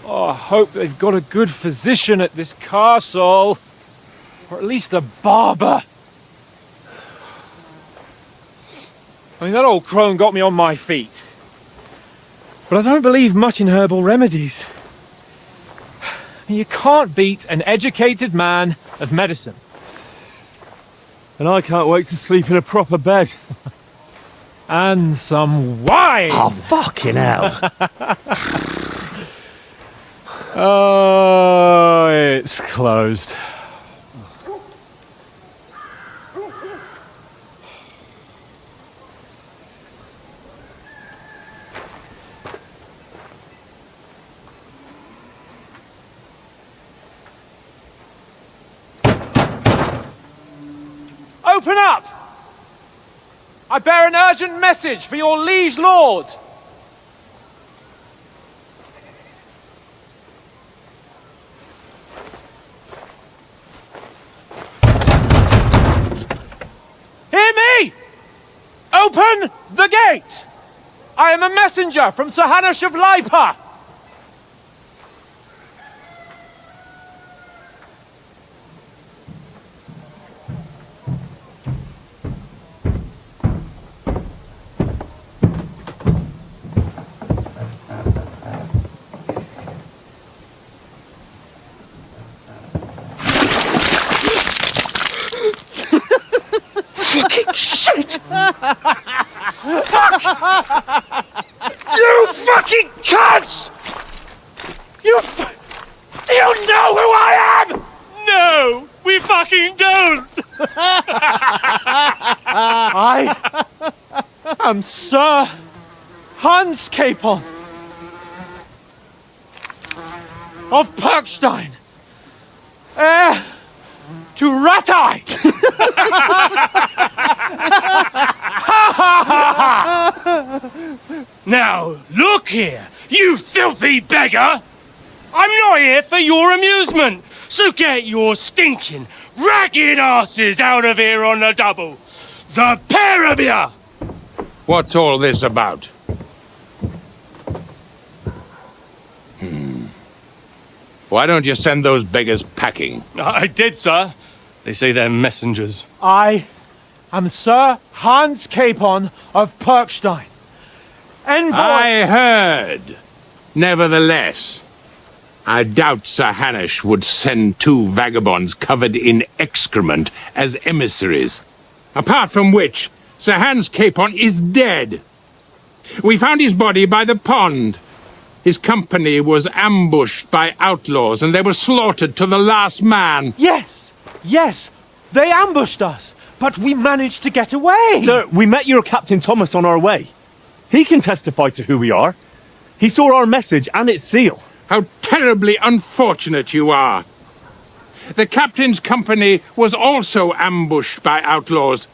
Oh, I hope they've got a good physician at this castle. Or at least a barber. I mean, that old crone got me on my feet. But I don't believe much in herbal remedies. You can't beat an educated man of medicine. And I can't wait to sleep in a proper bed. And some wine! Oh, fucking hell. Oh, it's closed. Open up! I bear an urgent message for your liege lord. Hear me! Open the gate! I am a messenger from Sir Hanush of Lipa. Fucking shit! Fuck! You fucking cunts! Do you know who I am? No, we fucking don't! I am Sir Hans Capon of Perkstein, heir to Ratai! Now, look here, you filthy beggar! I'm not here for your amusement, so get your stinking, ragged asses out of here on the double! The pair of you! What's all this about? Why don't you send those beggars packing? I did, sir. They say they're messengers. I am Sir Hans Capon of Perkstein. Envoy... I heard. Nevertheless, I doubt Sir Hanush would send two vagabonds covered in excrement as emissaries. Apart from which, Sir Hans Capon is dead. We found his body by the pond. His company was ambushed by outlaws, and they were slaughtered to the last man. Yes, they ambushed us, but we managed to get away. Sir, we met your Captain Thomas on our way. He can testify to who we are. He saw our message and its seal. How terribly unfortunate you are. The captain's company was also ambushed by outlaws.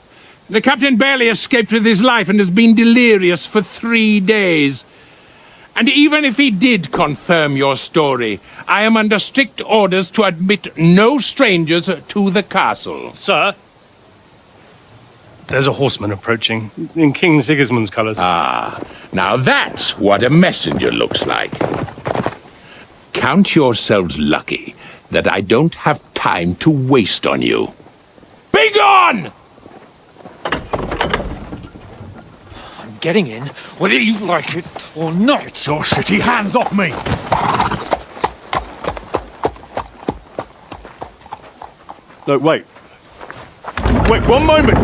The captain barely escaped with his life and has been delirious for 3 days. And even if he did confirm your story, I am under strict orders to admit no strangers to the castle. Sir, there's a horseman approaching in King Sigismund's colours. Ah, now that's what a messenger looks like. Count yourselves lucky that I don't have time to waste on you. Be gone! I'm getting in, whether you like it or not. Your shitty hands off me! No, wait. Wait, 1 moment!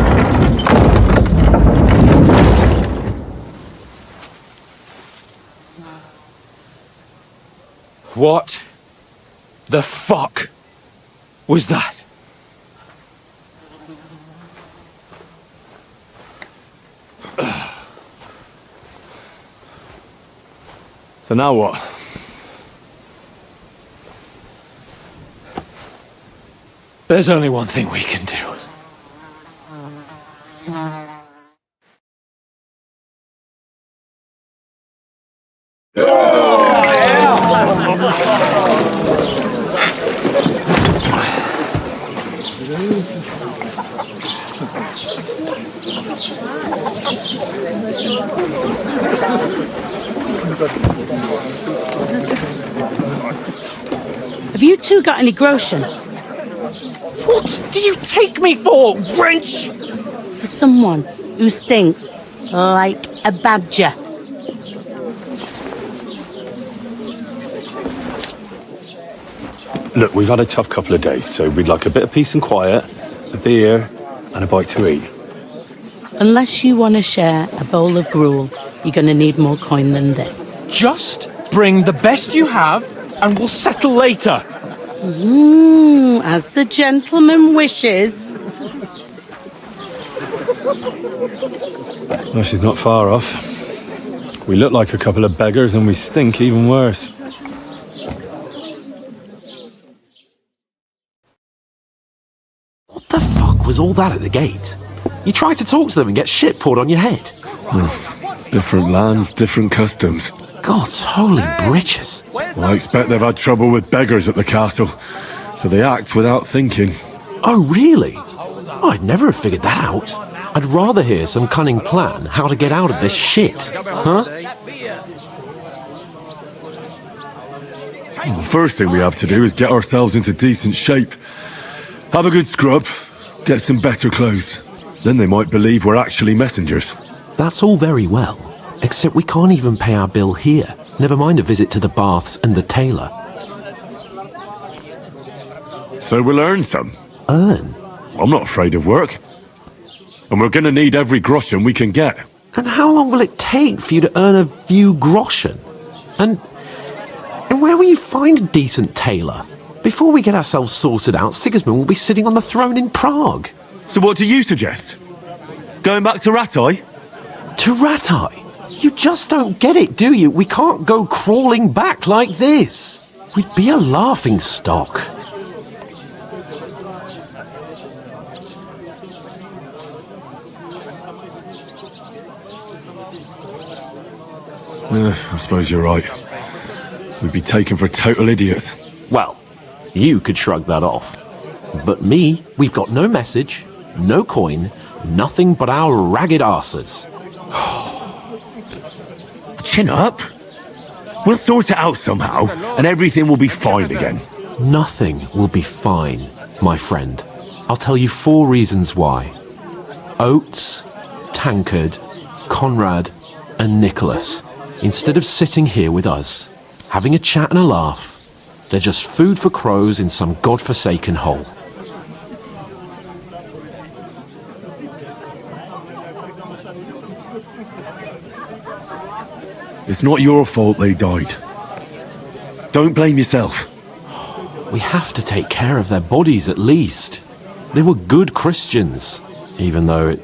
What the fuck was that? So now what? There's only one thing we can do. you two got any groschen? What do you take me for, wench? For someone who stinks like a badger. Look, we've had a tough couple of days, so we'd like a bit of peace and quiet, a beer, and a bite to eat. Unless you want to share a bowl of gruel, you're going to need more coin than this. Just bring the best you have, and we'll settle later. As the gentleman wishes. Well, she's not far off. We look like a couple of beggars, and we stink even worse. What the fuck was all that at the gate? You tried to talk to them and get shit poured on your head. Different lands, different customs. God's holy britches. Well, I expect they've had trouble with beggars at the castle, so they act without thinking. Oh, really? I'd never have figured that out. I'd rather hear some cunning plan how to get out of this shit, huh? Well, the first thing we have to do is get ourselves into decent shape. Have a good scrub, get some better clothes. Then they might believe we're actually messengers. That's all very well, except we can't even pay our bill here, never mind a visit to the baths and the tailor. So we'll earn some. Earn? I'm not afraid of work. And we're gonna need every groschen we can get. And how long will it take for you to earn a few groschen? And where will you find a decent tailor? Before we get ourselves sorted out, Sigismund will be sitting on the throne in Prague. So what do you suggest? Going back to Ratai? To Ratai? You just don't get it, do you? We can't go crawling back like this. We'd be a laughing stock. I suppose you're right. We'd be taken for total idiots. Well, you could shrug that off. But me, we've got no message, no coin, nothing but our ragged arses. Chin up. We'll sort it out somehow, and everything will be fine again. Nothing will be fine, my friend. I'll tell you 4 reasons why. Oates, Tankard, Conrad, and Nicholas, instead of sitting here with us, having a chat and a laugh, they're just food for crows in some godforsaken hole. It's not your fault they died. Don't blame yourself. We have to take care of their bodies at least. They were good Christians, even though it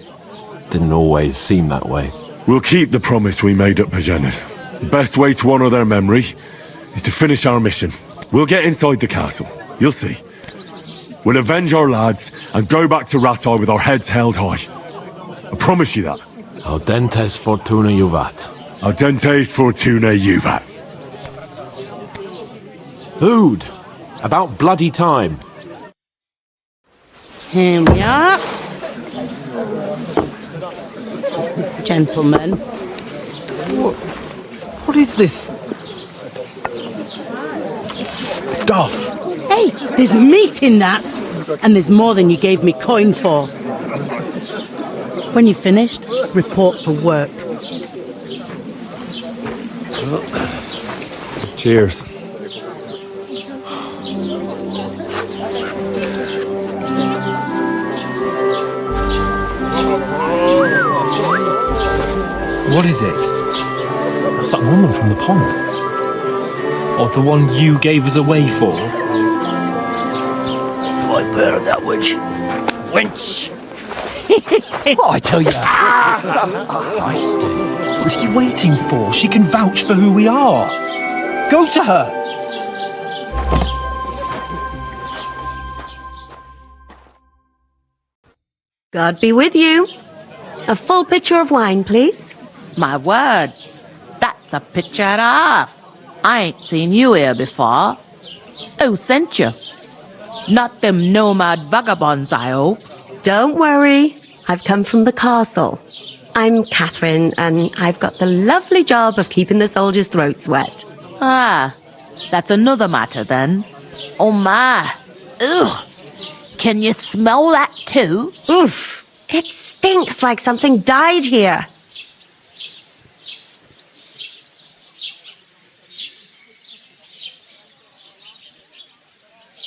didn't always seem that way. We'll keep the promise we made at Pagenas. The best way to honour their memory is to finish our mission. We'll get inside the castle. You'll see. We'll avenge our lads and go back to Ratai with our heads held high. I promise you that. Audentes fortuna juvat. Audentes fortuna juvat. Food. About bloody time. Here we are. Gentlemen. What is this stuff? Hey, there's meat in that. And there's more than you gave me coin for. When you're finished, report for work. Cheers. What is it? That's that woman from the pond. Or the one you gave us away for? I've heard that witch. Wench! What I tell you? What are you waiting for? She can vouch for who we are. Go to her. God be with you. A full pitcher of wine, please. My word, that's a picture and a half. I ain't seen you here before. Who sent you? Not them nomad vagabonds, I hope. Don't worry. I've come from the castle. I'm Catherine, and I've got the lovely job of keeping the soldiers' throats wet. Ah, that's another matter then. Oh my. Ugh. Can you smell that too? Oof. It stinks like something died here.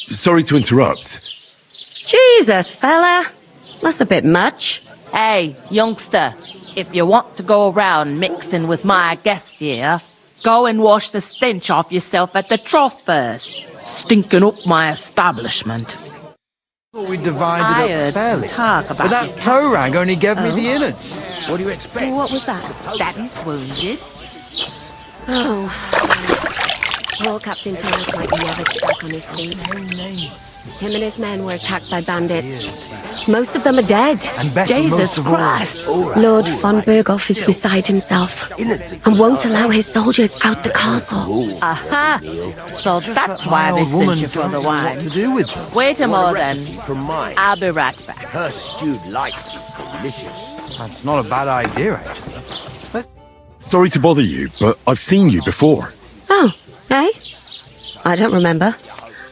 Sorry to interrupt. Jesus, fella. That's a bit much. Hey, youngster, if you want to go around mixing with my guests here, go and wash the stench off yourself at the trough first. Stinking up my establishment. Thought we divided I up heard fairly. talk about But that your toe rag only gave me the innards. What do you expect? What was that? Daddy's wounded. Oh. Poor Captain Thomas might be never back on his feet. Him and his men were attacked by bandits. Most of them are dead. And better Jesus most of all. Christ. Lord von Berghoff is beside himself and won't allow his soldiers out the castle. Aha! So that's why they sent you for the wine. To do with them. Wait a moment. From mine. I'll be right back. Her stewed lights is delicious. That's not a bad idea, actually. Sorry to bother you, but I've seen you before. Oh, eh? I don't remember.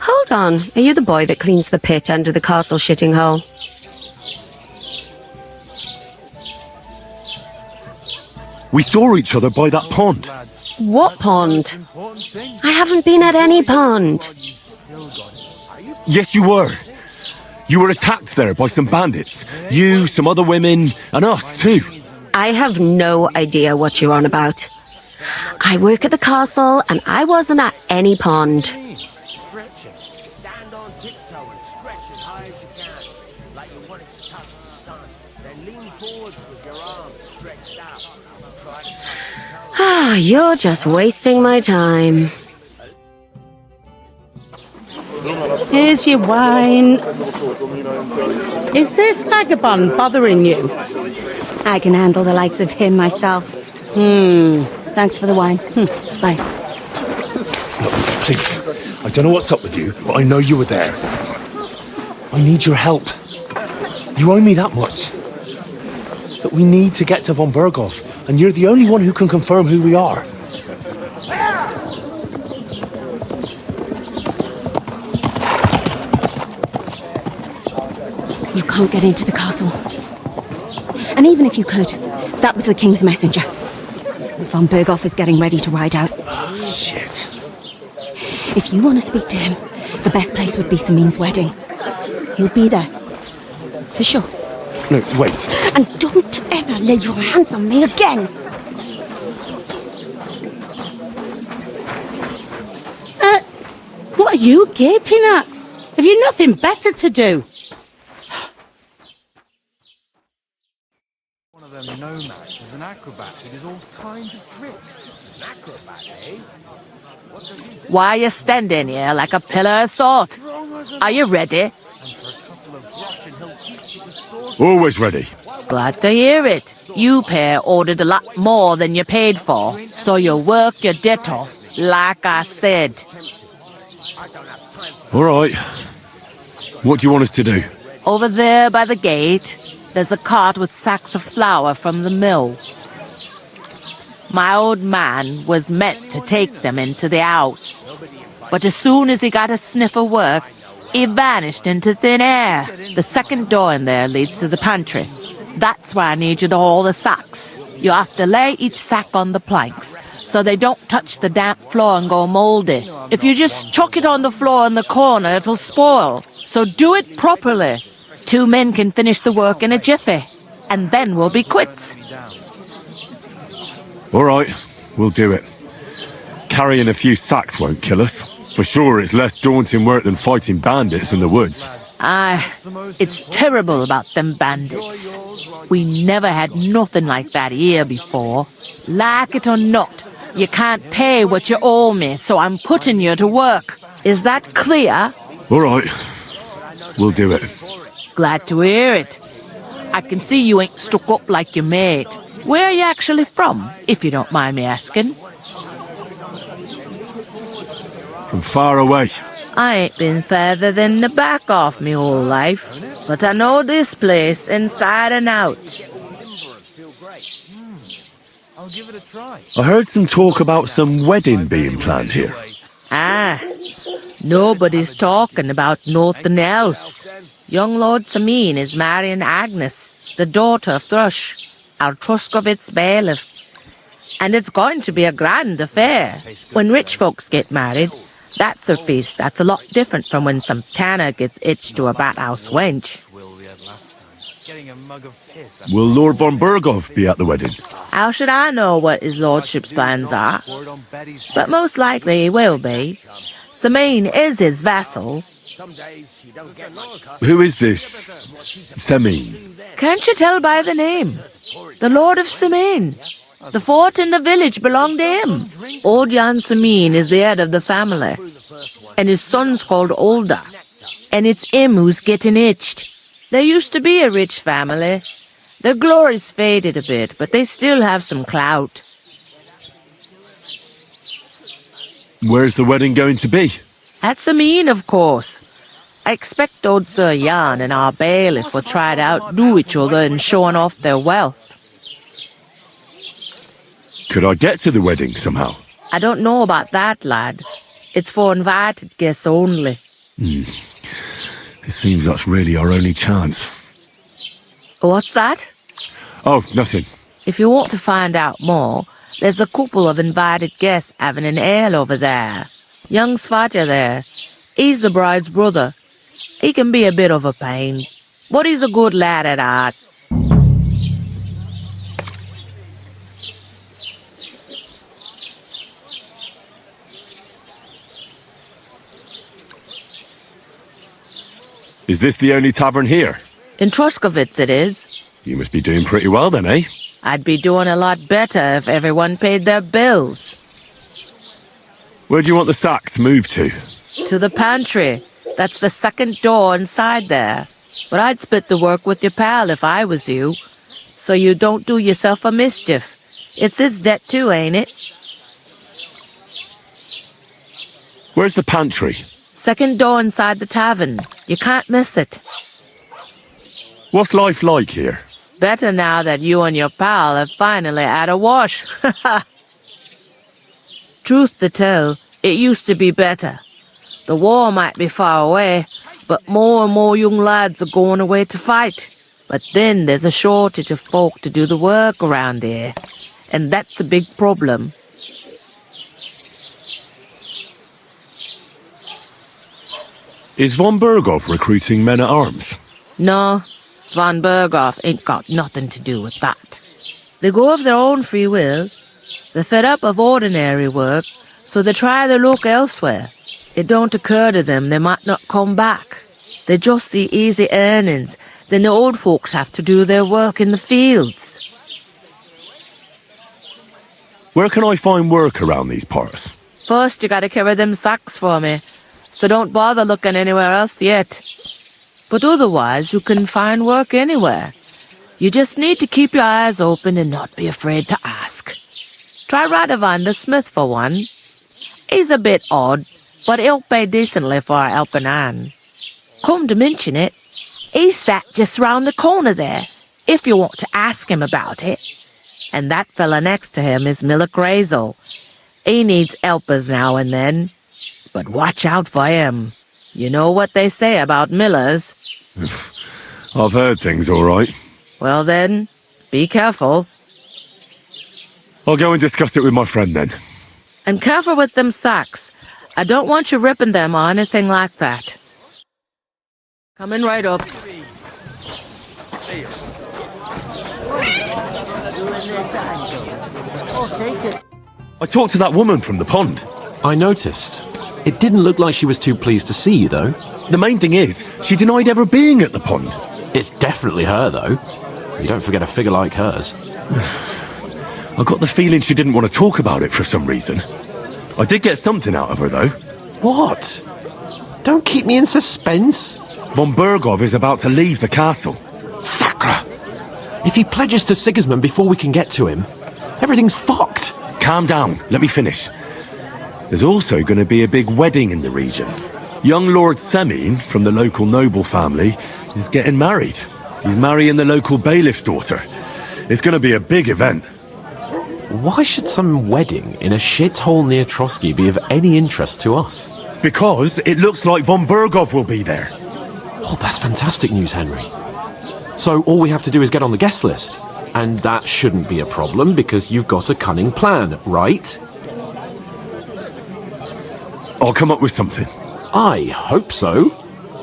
Hold on, are you the boy that cleans the pit under the castle shitting hole? We saw each other by that pond. What pond? I haven't been at any pond. Yes, you were. You were attacked there by some bandits. You, some other women, and us too. I have no idea what you're on about. I work at the castle and I wasn't at any pond. Stand on tiptoe and stretch as high as you can, like you wanted to touch the sun. Then lean forwards with your arms stretched out. Try to touch the toe. Ah, you're just wasting my time. Here's your wine. Is this vagabond bothering you? I can handle the likes of him myself. Thanks for the wine. Bye. Look, please. I don't know what's up with you, but I know you were there. I need your help. You owe me that much. But we need to get to von Berghoff, and you're the only one who can confirm who we are. You can't get into the castle. And even if you could, that was the king's messenger. Von Berghoff is getting ready to ride out. Oh, shit. If you want to speak to him, the best place would be Samin's wedding. He'll be there. For sure. No, wait. And don't ever lay your hands on me again! What are you gaping at? Have you nothing better to do? One of them nomads is an acrobat who does all kinds of tricks. An acrobat, eh? What does he do? Why are you standing here like a pillar of salt? Are you ready? And for a couple of brush and he'll teach you to sword. Always ready. Glad to hear it. You pair ordered a lot more than you paid for, so you'll work your debt off, like I said. All right. What do you want us to do? Over there by the gate, there's a cart with sacks of flour from the mill. My old man was meant to take them into the house, but as soon as he got a sniff of work, he vanished into thin air. The second door in there leads to the pantry. That's why I need you to haul the sacks. You have to lay each sack on the planks, so they don't touch the damp floor and go mouldy. If you just chuck it on the floor in the corner, it'll spoil. So do it properly. 2 men can finish the work in a jiffy, and then we'll be quits. All right, we'll do it. Carrying a few sacks won't kill us. For sure, it's less daunting work than fighting bandits in the woods. It's terrible about them bandits. We never had nothing like that here before. Like it or not, you can't pay what you owe me, so I'm putting you to work. Is that clear? All right, we'll do it. Glad to hear it. I can see you ain't stuck up like your mate. Where are you actually from, if you don't mind me asking? From far away. I ain't been further than the back of me whole life, but I know this place inside and out. I'll give it a try. I heard some talk about some wedding being planned here. Nobody's talking about nothing else. Young Lord Samin is marrying Agnes, the daughter of Thrush, our Truscovitz bailiff. And it's going to be a grand affair. When rich folks get married, that's a feast that's a lot different from when some tanner gets itched to a bathouse wench. Will Lord von Burgov be at the wedding? How should I know what his lordship's plans are? But most likely he will be. Samin is his vassal. Who is this Semin? Can't you tell by the name? The Lord of Samin. The fort in the village belonged to him. Old Jan Samin is the head of the family, and his son's called Olda. And it's him who's getting itched. There used to be a rich family. Their glory's faded a bit, but they still have some clout. Where's the wedding going to be? At Samin, of course. I expect old Sir Jan and our bailiff will try to outdo each other in showing off their wealth. Could I get to the wedding somehow? I don't know about that, lad. It's for invited guests only. It seems that's really our only chance. What's that? Oh, nothing. If you want to find out more, there's a couple of invited guests having an ale over there. Young Svaja there. He's the bride's brother. He can be a bit of a pain, but he's a good lad at heart. Is this the only tavern here? In Truscovitz it is. You must be doing pretty well then, eh? I'd be doing a lot better if everyone paid their bills. Where do you want the sacks moved to? To the pantry. That's the second door inside there. But I'd split the work with your pal if I was you. So you don't do yourself a mischief. It's his debt too, ain't it? Where's the pantry? Second door inside the tavern. You can't miss it. What's life like here? Better now that you and your pal have finally had a wash. Truth to tell, it used to be better. The war might be far away, but more and more young lads are going away to fight. But then there's a shortage of folk to do the work around here, and that's a big problem. Is von Burgov recruiting men-at-arms? No, von Burgov ain't got nothing to do with that. They go of their own free will. They're fed up of ordinary work, so they try their luck elsewhere. It don't occur to them they might not come back. They just see easy earnings, then the old folks have to do their work in the fields. Where can I find work around these parts? First you gotta carry them sacks for me, so don't bother looking anywhere else yet. But otherwise you can find work anywhere. You just need to keep your eyes open and not be afraid to ask. Try Radovan the smith for one. He's a bit odd, but he'll pay decently for a helping hand. Come to mention it, he's sat just round the corner there, if you want to ask him about it. And that fella next to him is Miller Crazel. He needs helpers now and then, but watch out for him. You know what they say about Millers. I've heard things all right. Well then, be careful. I'll go and discuss it with my friend then. And careful with them sacks. I don't want you ripping them or anything like that. Coming right up. I talked to that woman from the pond. I noticed. It didn't look like she was too pleased to see you, though. The main thing is, she denied ever being at the pond. It's definitely her, though. You don't forget a figure like hers. I got the feeling she didn't want to talk about it for some reason. I did get something out of her, though. What? Don't keep me in suspense. Von Burgov is about to leave the castle. Sacra! If he pledges to Sigismund before we can get to him, everything's fucked. Calm down, let me finish. There's also going to be a big wedding in the region. Young Lord Semin, from the local noble family, is getting married. He's marrying the local bailiff's daughter. It's going to be a big event. Why should some wedding in a shithole near Trotsky be of any interest to us? Because it looks like von Burgov will be there. Oh, that's fantastic news, Henry. So all we have to do is get on the guest list. And that shouldn't be a problem because you've got a cunning plan, right? I'll come up with something. I hope so.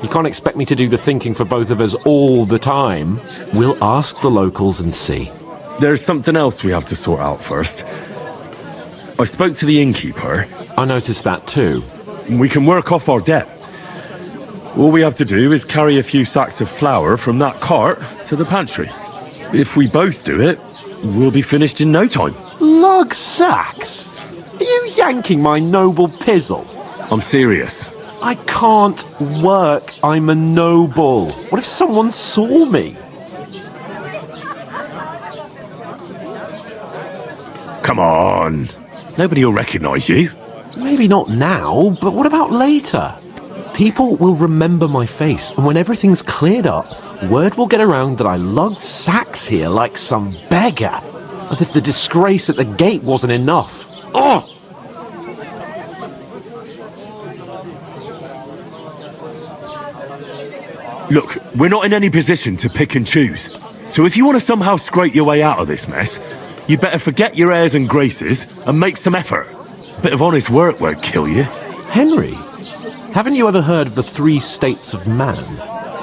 You can't expect me to do the thinking for both of us all the time. We'll ask the locals and see. There's something else we have to sort out first. I spoke to the innkeeper. I noticed that too. We can work off our debt. All we have to do is carry a few sacks of flour from that cart to the pantry. If we both do it, we'll be finished in no time. Lug sacks? Are you yanking my noble pizzle? I'm serious. I can't work. I'm a noble. What if someone saw me? Come on. Nobody will recognise you. Maybe not now, but what about later? People will remember my face, and when everything's cleared up, word will get around that I lugged sacks here like some beggar. As if the disgrace at the gate wasn't enough. Ugh! Look, we're not in any position to pick and choose. So if you want to somehow scrape your way out of this mess, you better forget your airs and graces and make some effort. A bit of honest work won't kill you. Henry, haven't you ever heard of the 3 states of man?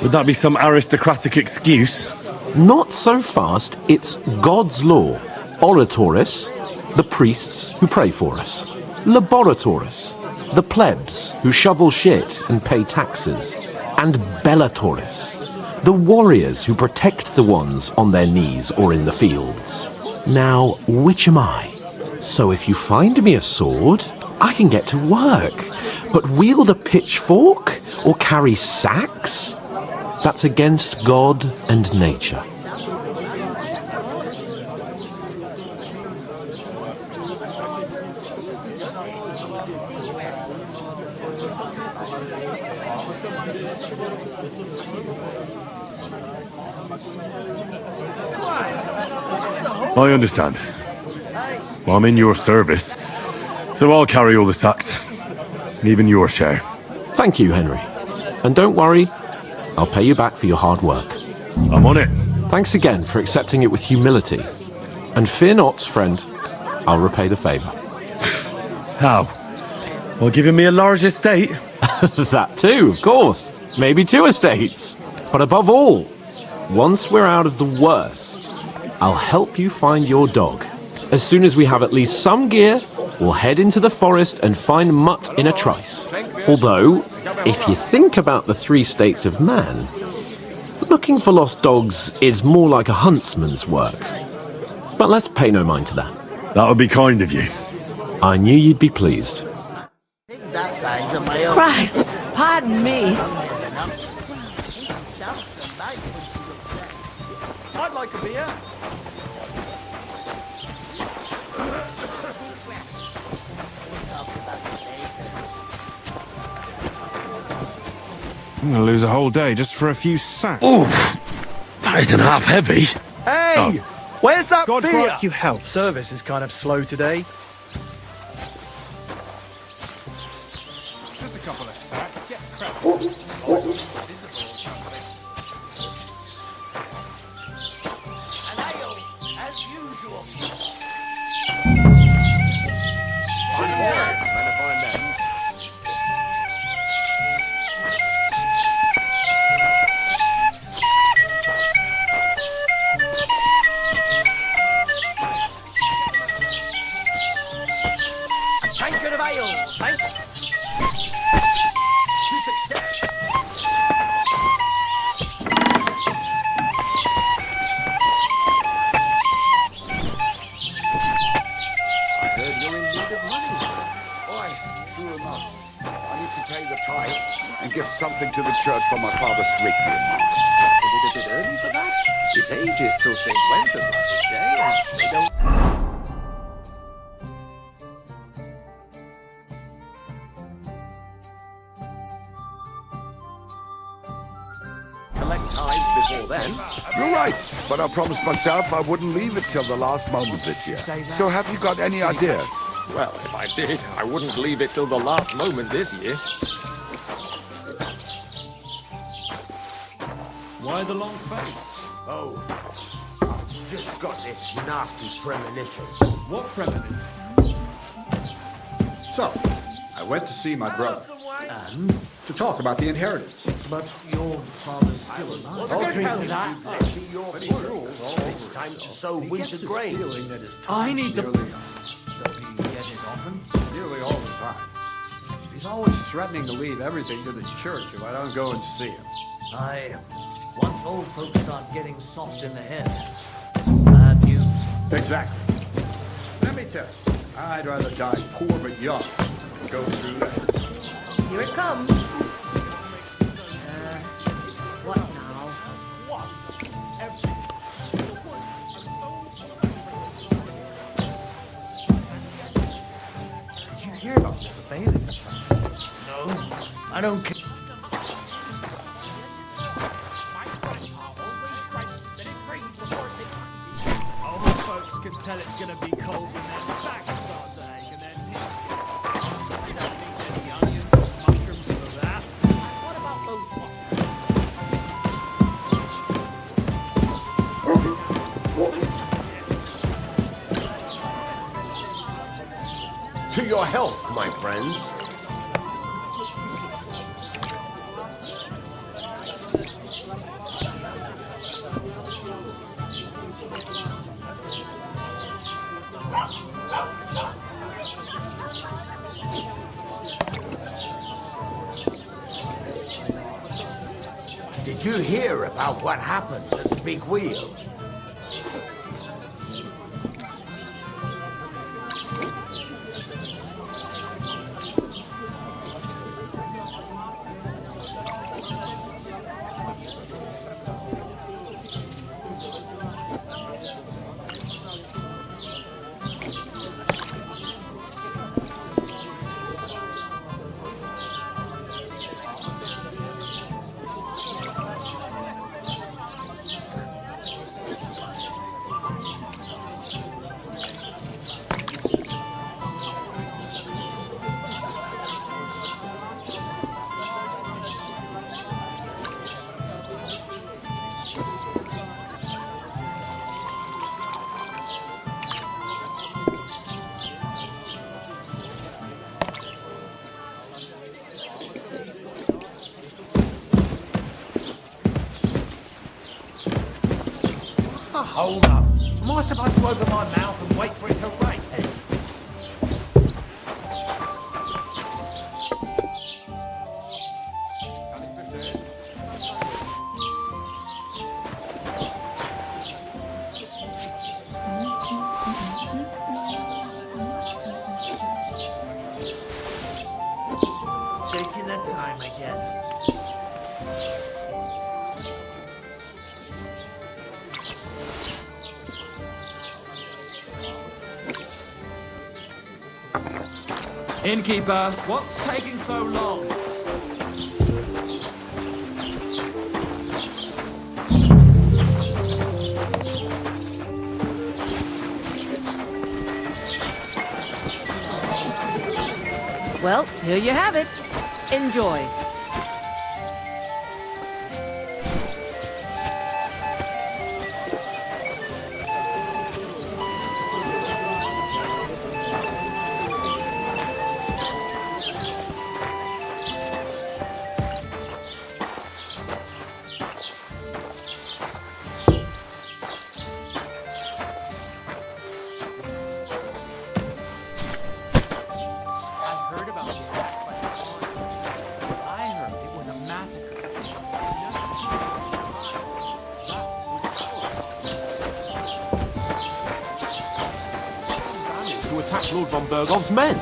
Would that be some aristocratic excuse? Not so fast. It's God's law. Oratoris, the priests who pray for us. Laboratoris, the plebs who shovel shit and pay taxes. And Bellatoris, the warriors who protect the ones on their knees or in the fields. Now, which am I? So if you find me a sword, I can get to work. But wield a pitchfork or carry sacks? That's against God and nature. I understand. Well, I'm in your service, so I'll carry all the sacks. And even your share. Thank you, Henry. And don't worry, I'll pay you back for your hard work. I'm on it. Thanks again for accepting it with humility. And fear not, friend, I'll repay the favour. How? Well, giving me a large estate? That too, of course. Maybe 2 estates. But above all, once we're out of the worst, I'll help you find your dog. As soon as we have at least some gear, we'll head into the forest and find Mutt in a trice. Although, if you think about the 3 states of man, looking for lost dogs is more like a huntsman's work. But let's pay no mind to that. That would be kind of you. I knew you'd be pleased. Christ, pardon me. I'd like a beer. I'm gonna lose a whole day just for a few sacks. Oof! That isn't half heavy. Hey! Where's that God beer? grant you health. Service is kind of slow today. Just a couple of sacks. Get cracking. As usual. Tankard of ale, thanks. To success. I heard you're in need of money. Why, true enough. I need to pay the tithe and give something to the church for my father's requiem. Is it a bit early for that? It's ages till St. Wenter's last day, and they don't... collect tithes before then. You're right, but I promised myself I wouldn't leave it till the last moment this year. So have you got any ideas? Well, if I did, I wouldn't leave it till the last moment this year. Why the long face? Oh, I've just got this nasty premonition. What premonition? So, I went to see my brother. And to talk about the inheritance. But your father's still alive. Altering that, your it's time to sow winter grain. I need to... Does he get it often? Nearly all the time. He's always threatening to leave everything to the church if I don't go and see him. Once old folks start getting soft in the head, it's bad news. Exactly. Let me tell you, I'd rather die poor but young than go through that. Here it comes. What now? Did you hear about the bailiff? No, I don't care. Old folks can tell it's gonna be cold when their backs start to ache and their knees get... They don't need any onions or mushrooms for that. What about To your health, my friends. Did you hear about what happened at the big wheel? Hold up. Am I supposed to open my mouth and wait for it to rain? Taking their time again. Innkeeper, what's taking so long? Well, here you have it. Enjoy. Lord von Bergov's men.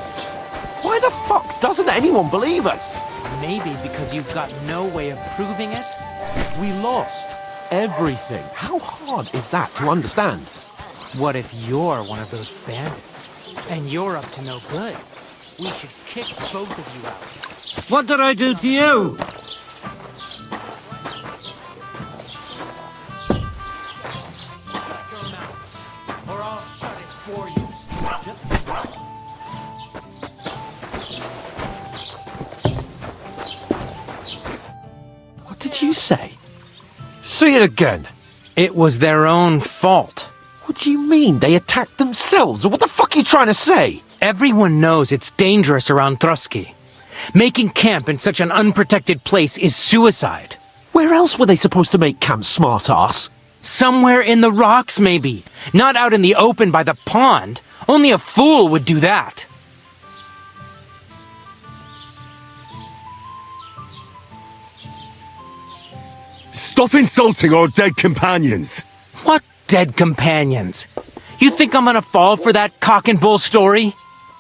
Why the fuck doesn't anyone believe us? Maybe because you've got no way of proving it? We lost everything. How hard is that to understand? What if you're one of those bandits? And you're up to no good? We should kick both of you out. What did I do to you? did you say? Say it again. It was their own fault. What do you mean? They attacked themselves? What the fuck are you trying to say? Everyone knows it's dangerous around Trotsky. Making camp in such an unprotected place is suicide. Where else were they supposed to make camp, smart-ass? Somewhere in the rocks, maybe. Not out in the open by the pond. Only a fool would do that. Stop insulting our dead companions! What dead companions? You think I'm gonna fall for that cock and bull story?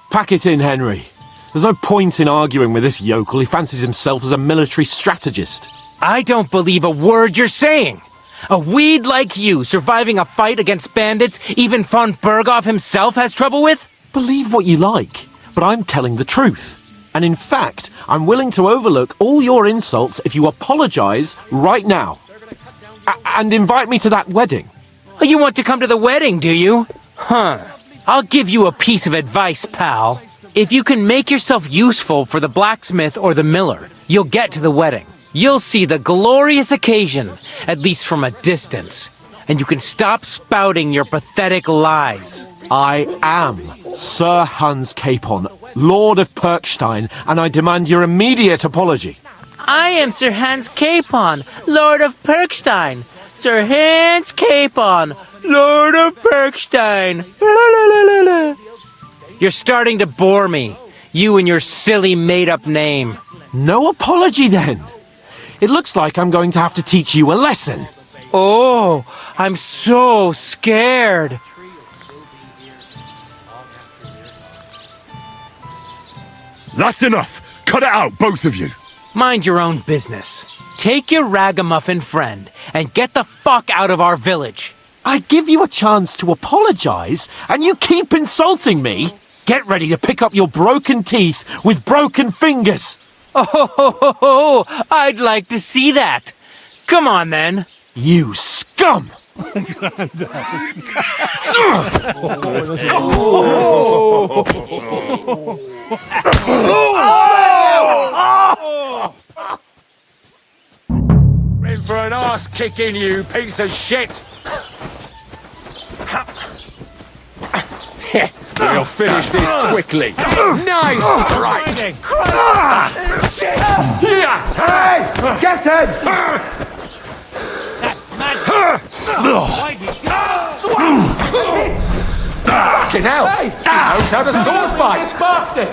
Pack it in, Henry. There's no point in arguing with this yokel. He fancies himself as a military strategist. I don't believe a word you're saying. A weed like you surviving a fight against bandits even von Berghoff himself has trouble with? Believe what you like, but I'm telling the truth. And in fact, I'm willing to overlook all your insults if you apologize right now. And invite me to that wedding. Oh, you want to come to the wedding, do you? Huh. I'll give you a piece of advice, pal. If you can make yourself useful for the blacksmith or the miller, you'll get to the wedding. You'll see the glorious occasion, at least from a distance. And you can stop spouting your pathetic lies. I am Sir Hans Capon, Lord of Perkstein, and I demand your immediate apology. I am Sir Hans Capon, Lord of Perkstein. Sir Hans Capon, Lord of Perkstein. You're starting to bore me. You and your silly made-up name. No apology, then. It looks like I'm going to have to teach you a lesson. Oh, I'm so scared. That's enough! Cut it out, both of you! Mind your own business. Take your ragamuffin friend and get the fuck out of our village. I give you a chance to apologize, and you keep insulting me. Get ready to pick up your broken teeth with broken fingers. Oh, I'd like to see that. Come on, then. You scum! In for an arse kicking, you piece of shit! We'll finish this quickly. Nice strike! Hey! Get him! Fucking hell! He knows how to sword fight! Bastard!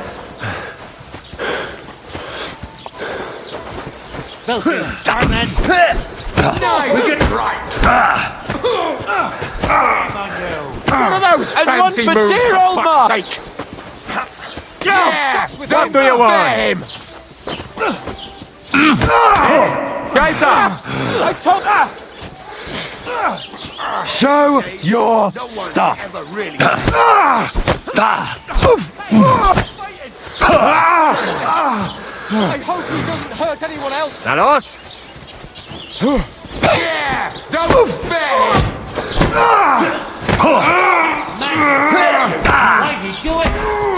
Nice strike! What are those fancy moves, for fuck's sake? Yeah! What do you want? Him. Show your stuff! I hope he doesn't hurt anyone else! That us? Yeah! Don't spare him!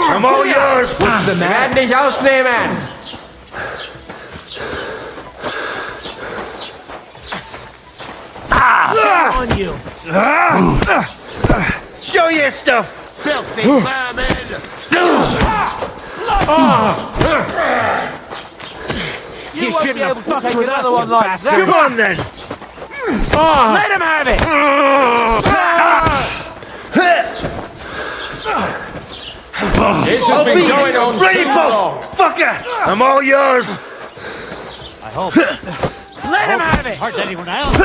I'm all yours! What's the man? Nicht ausnehmen! On you. Show your stuff! Filthy vermin! You shouldn't have fucked with another one like that. Come on then! Let him have it! This has been going on Ready, too Bob! long! Fucker! I'm all yours! Let him have it! Hurt anyone else?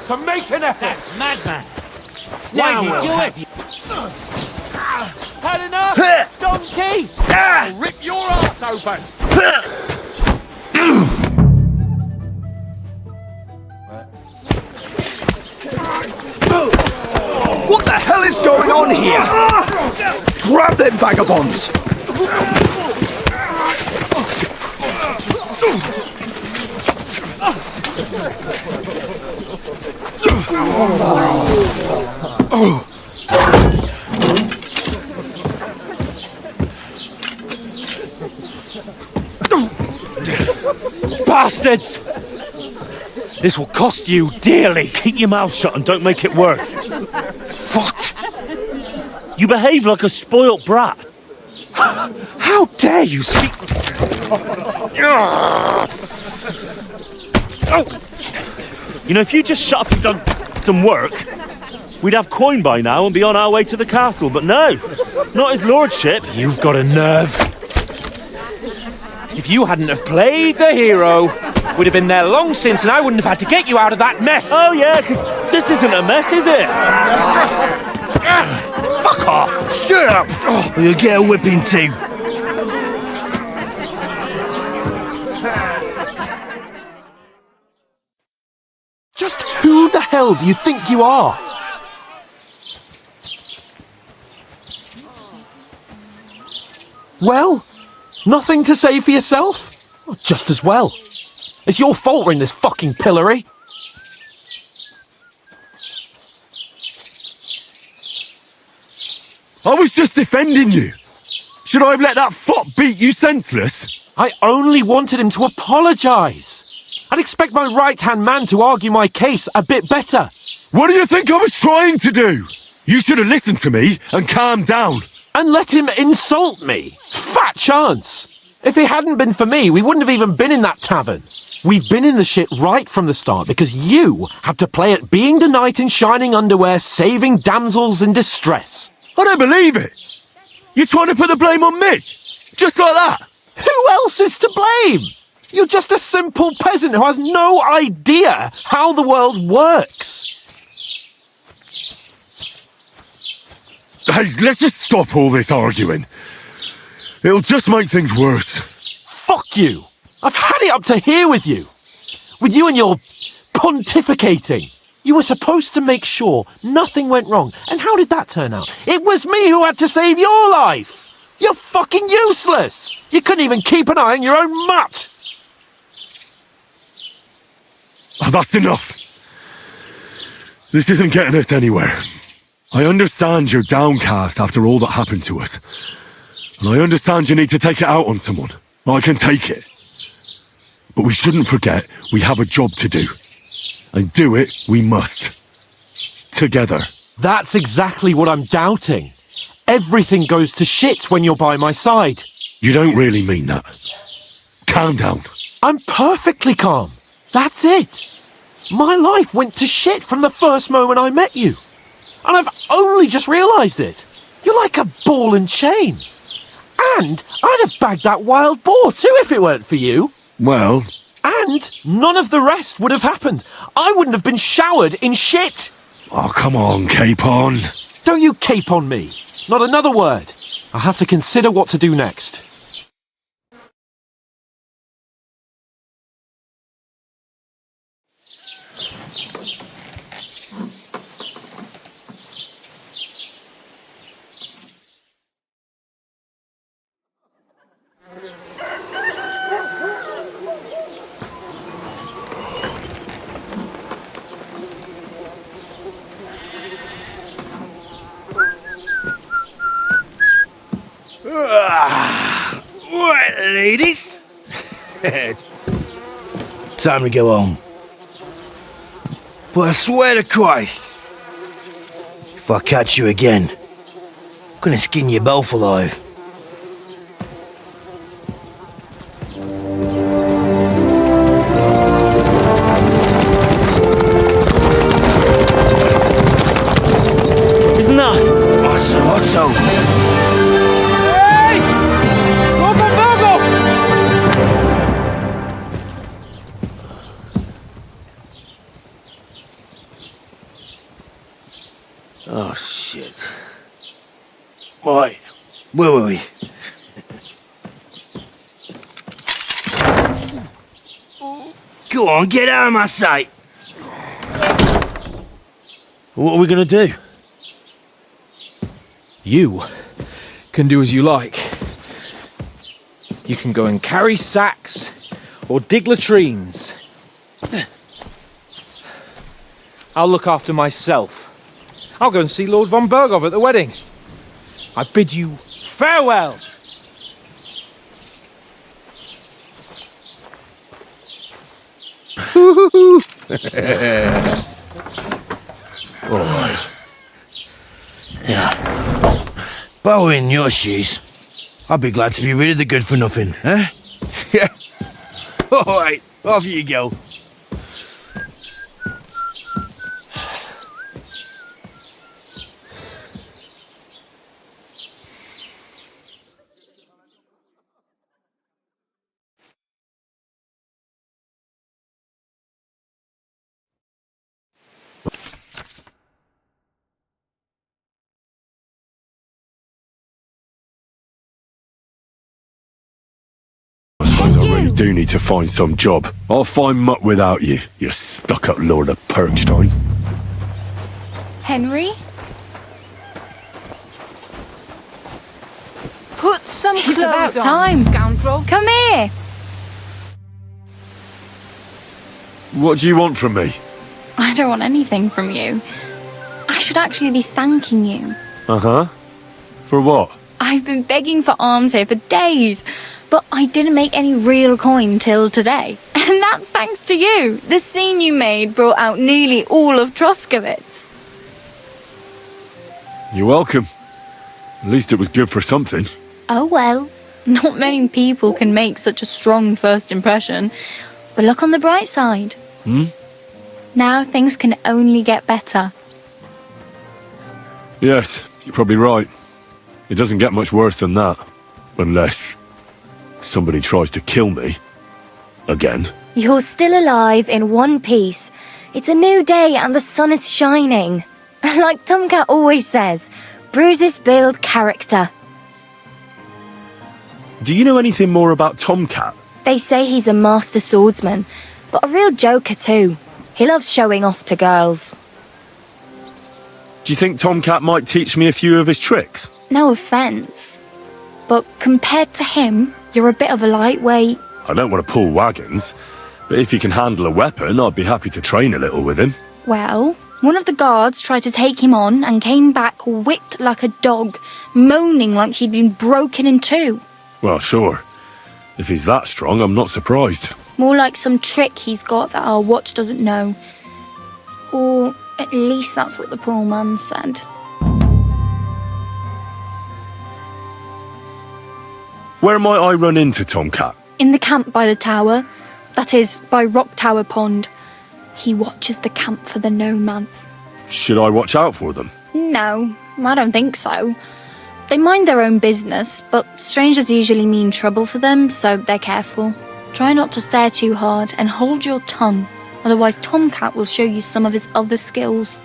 To make an effort! Madman! Why'd you do it? Had enough? Donkey! I'll rip your ass open! What the hell is going on here? Grab them vagabonds! Bastards! This will cost you dearly. Keep your mouth shut and don't make it worse. What? You behave like a spoilt brat. How dare you speak... You know, if you just shut up and done some work, we'd have coin by now and be on our way to the castle. But no, not his lordship. You've got a nerve. If you hadn't have played the hero, we'd have been there long since and I wouldn't have had to get you out of that mess. Oh yeah, because this isn't a mess, is it? Fuck off! Shut up! Or you'll get a whipping too. Just who the hell do you think you are? Well, nothing to say for yourself? Well, just as well. It's your fault we're in this fucking pillory. I was just defending you. Should I have let that fop beat you senseless? I only wanted him to apologise. I'd expect my right-hand man to argue my case a bit better. What do you think I was trying to do? You should have listened to me and calmed down. And let him insult me. Fat chance. If it hadn't been for me, we wouldn't have even been in that tavern. We've been in the shit right from the start because you had to play at being the knight in shining underwear, saving damsels in distress. I don't believe it. You're trying to put the blame on me? Just like that? Who else is to blame? You're just a simple peasant who has no idea how the world works. Hey, let's just stop all this arguing. It'll just make things worse. Fuck you. I've had it up to here with you. With you and your pontificating. You were supposed to make sure nothing went wrong. And how did that turn out? It was me who had to save your life. You're fucking useless. You couldn't even keep an eye on your own mutt. Oh, that's enough. This isn't getting us anywhere. I understand you're downcast after all that happened to us. And I understand you need to take it out on someone. I can take it. But we shouldn't forget we have a job to do. And do it we must. Together. That's exactly what I'm doubting. Everything goes to shit when you're by my side. You don't really mean that. Calm down. I'm perfectly calm. That's it. My life went to shit from the first moment I met you. And I've only just realised it. You're like a ball and chain. And I'd have bagged that wild boar too if it weren't for you. Well... And none of the rest would have happened. I wouldn't have been showered in shit. Oh, come on, Capon. Don't you cape on me. Not another word. I'll have to consider what to do next. Right, ladies. Time to go home. But I swear to Christ, if I catch you again, I'm gonna skin you both alive. Isn't that? Otto. Oh, shit. Right. Where were we? Go on, get out of my sight. What are we going to do? You can do as you like. You can go and carry sacks or dig latrines. I'll look after myself. I'll go and see Lord von Bergov at the wedding. I bid you farewell. Alright. Yeah. If I were in your shoes, I'd be glad to be rid of the good for nothing, eh? Yeah. Alright, off you go. I suppose I really do need to find some job. I'll find mutt without you, you stuck-up Lord of Perkstein. Henry? Put some clothes It's about on, time. scoundrel. Come here. What do you want from me? I don't want anything from you. I should actually be thanking you. Uh-huh. For what? I've been begging for alms here for days, but I didn't make any real coin till today. And that's thanks to you. The scene you made brought out nearly all of Troskowitz. You're welcome. At least it was good for something. Oh well, not many people can make such a strong first impression. But look on the bright side. Hmm? Now things can only get better. Yes, you're probably right. It doesn't get much worse than that. Unless somebody tries to kill me. Again. You're still alive in one piece. It's a new day and the sun is shining. Like Tomcat always says, bruises build character. Do you know anything more about Tomcat? They say he's a master swordsman, but a real joker too. He loves showing off to girls. Do you think Tomcat might teach me a few of his tricks? No offence, but compared to him, you're a bit of a lightweight. I don't want to pull wagons, but if he can handle a weapon, I'd be happy to train a little with him. Well, one of the guards tried to take him on and came back whipped like a dog, moaning like he'd been broken in two. Well, sure. If he's that strong, I'm not surprised. More like some trick he's got that our watch doesn't know. Or at least that's what the poor man said. Where might I run into Tomcat? In the camp by the tower, that is, by Rock Tower Pond. He watches the camp for the nomads. Should I watch out for them? No, I don't think so. They mind their own business, but strangers usually mean trouble for them, so they're careful. Try not to stare too hard and hold your tongue, otherwise Tomcat will show you some of his other skills.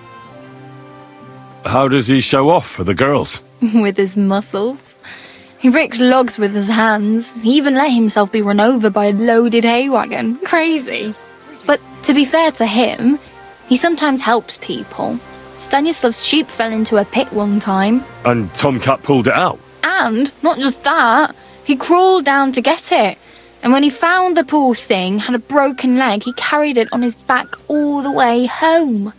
How does he show off for the girls? With his muscles. He ricks logs with his hands. He even let himself be run over by a loaded hay wagon. Crazy. But to be fair to him, he sometimes helps people. Stanislav's sheep fell into a pit one time. And Tomcat pulled it out? And, not just that, he crawled down to get it. And when he found the poor thing had a broken leg, he carried it on his back all the way home.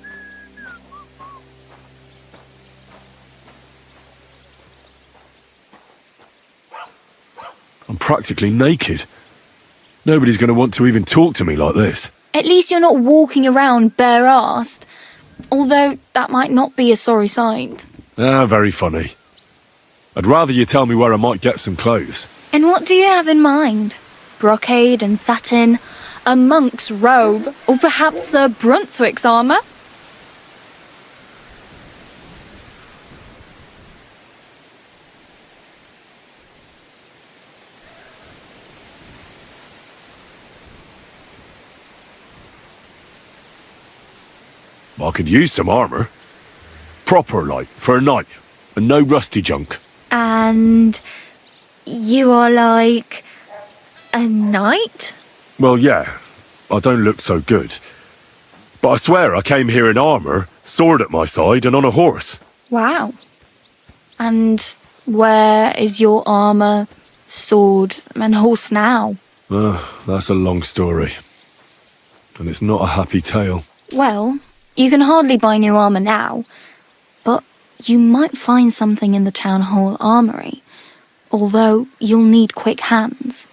I'm practically naked. Nobody's going to want to even talk to me like this. At least you're not walking around bare-assed. Although that might not be a sorry sight. Ah, very funny. I'd rather you tell me where I might get some clothes. And what do you have in mind? Brocade and satin, a monk's robe, or perhaps Sir Brunswick's armour? I could use some armour. Proper, like, for a night. And no rusty junk. And you are like a knight? Well, yeah. I don't look so good. But I swear I came here in armour, sword at my side, and on a horse. Wow. And where is your armour, sword, and horse now? That's a long story. And it's not a happy tale. Well, you can hardly buy new armour now, but you might find something in the town hall armoury, although you'll need quick hands.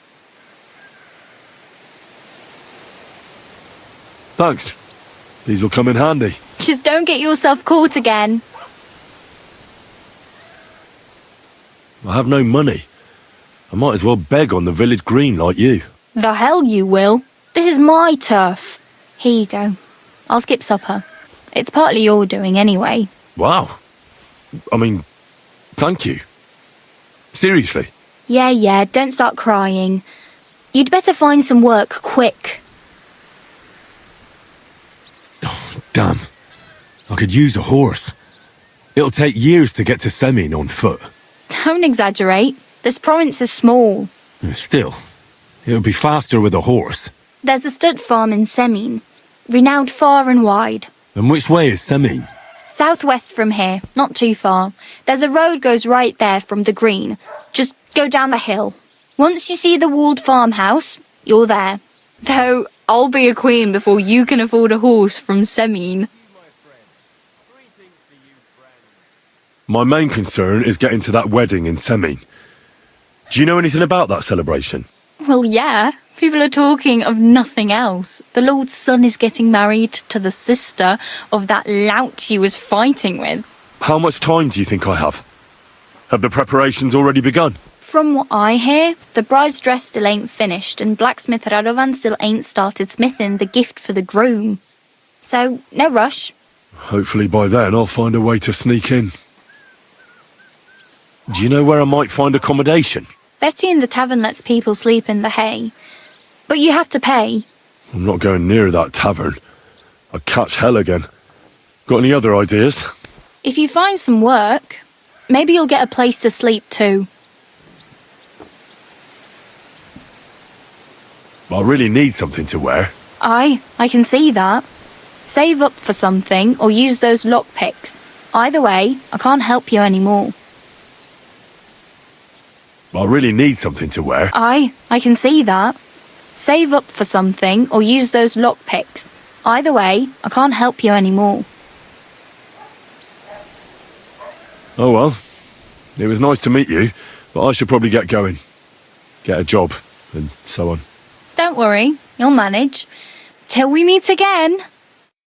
Thanks. These'll come in handy. Just don't get yourself caught again. I have no money. I might as well beg on the village green like you. The hell you will. This is my turf. Here you go. I'll skip supper. It's partly your doing anyway. Wow. I mean, thank you. Seriously. Yeah, don't start crying. You'd better find some work quick. Damn. I could use a horse. It'll take years to get to Semin on foot. Don't exaggerate. This province is small. Still, it'll be faster with a horse. There's a stud farm in Semin, renowned far and wide. And which way is Semin? Southwest from here, not too far. There's a road goes right there from the green. Just go down the hill. Once you see the walled farmhouse, you're there. Though, I'll be a queen before you can afford a horse from Semin. My main concern is getting to that wedding in Semin. Do you know anything about that celebration? Well, yeah. People are talking of nothing else. The Lord's son is getting married to the sister of that lout he was fighting with. How much time do you think I have? Have the preparations already begun? From what I hear, the bride's dress still ain't finished, and blacksmith Radovan still ain't started smithing the gift for the groom. So, no rush. Hopefully by then I'll find a way to sneak in. Do you know where I might find accommodation? Betty in the tavern lets people sleep in the hay. But you have to pay. I'm not going near that tavern. I'd catch hell again. Got any other ideas? If you find some work, maybe you'll get a place to sleep too. I really need something to wear. I can see that. Save up for something or use those lockpicks. Either way, I can't help you anymore. I really need something to wear. I can see that. Save up for something or use those lockpicks. Either way, I can't help you anymore. Oh well. It was nice to meet you, but I should probably get going. Get a job, and so on. Don't worry, you'll manage. Till we meet again.